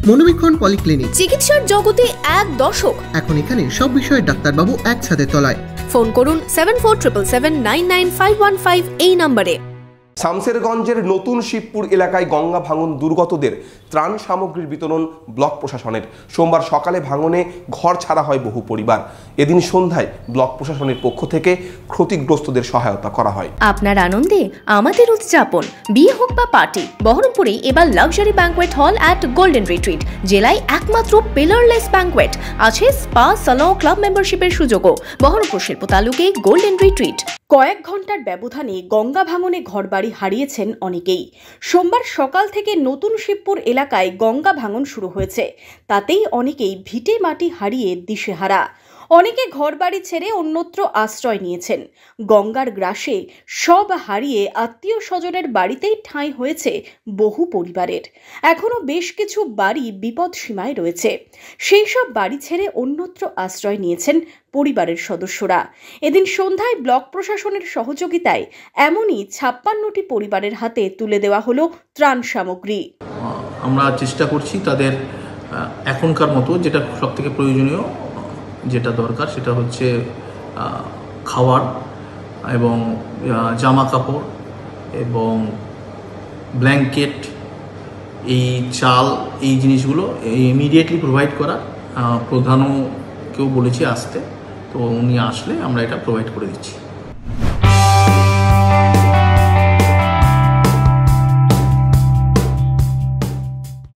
মনোবীক্ষণ polyclinic, চিকিৎসার জগতে এক দশক। এখন এখানে সব বিষয়ে ডাক্তারবাবু একসাথে তলায়। ফোন করুন 7477999515 এই নম্বরে। শামসেরগঞ্জের নতুন শিবপুর এলাকায় গঙ্গা ভাঙন দুর্গতদের ত্রাণ সামগ্রীর বিতরণ ব্লক প্রশাসনের। সোমবার সকালে ভাঙনে ঘর ছাড়া হয় বহু পরিবার। এদিন সন্ধ্যায় ব্লক প্রশাসনের পক্ষ থেকে ক্ষতিগ্রস্তদের সহায়তা করা হয়। আপনার আনন্দে আমাদের উদযাপন। বিয়ে হোক বা পার্টি, বহরমপুরে এবার luxury banquet hall at golden retreat. জেলায় একমাত্র পিলারলেস ব্যাঙ্কোয়েট, আছে স্পা, সালন, ক্লাব মেম্বারশিপের সুযোগও। বহরমপুর শিল্প তালুকে গোল্ডেন রিট্রিট। কয়েক ঘন্টার ব্যবধানে গঙ্গা ভাঙনে ঘরবাড়ি হারিয়েছেন অনেকেই। সোমবার সকাল থেকে নতুন শিবপুর এলাকায় গঙ্গা ভাঙন শুরু হয়েছে। তাতেই অনেকেই ভিটে মাটি হারিয়ে দিশেহারা। অনেকে ঘরবাড়ি ছেড়ে অন্যত্র আশ্রয় নিয়েছেন। গঙ্গার গ্রাসে সব হারিয়ে আত্মীয় স্বজনের বাড়িতেই ঠাঁই হয়েছে বহু পরিবারের। এখনও বেশ কিছু বাড়ি বিপদ সীমায় রয়েছে। সেই সব বাড়ি ছেড়ে অন্যত্র আশ্রয় নিয়েছেন পরিবারের সদস্যরা। এদিন সন্ধ্যায় ব্লক প্রশাসনের সহযোগিতায় এমনই 56টি পরিবারের হাতে তুলে দেওয়া হলো ত্রাণ সামগ্রী। আমরা চেষ্টা করছি তাদের এখনকার মতো যেটা সবথেকে প্রয়োজনীয়, যেটা দরকার সেটা হচ্ছে খাবার এবং জামা কাপড় এবং ব্ল্যাঙ্কেট, এই চাল, এই জিনিসগুলো ইমিডিয়েটলি প্রোভাইড করা। প্রধানকেও বলেছি আসতে, তো উনি আসলে আমরা এটা প্রোভাইড করে দিচ্ছি।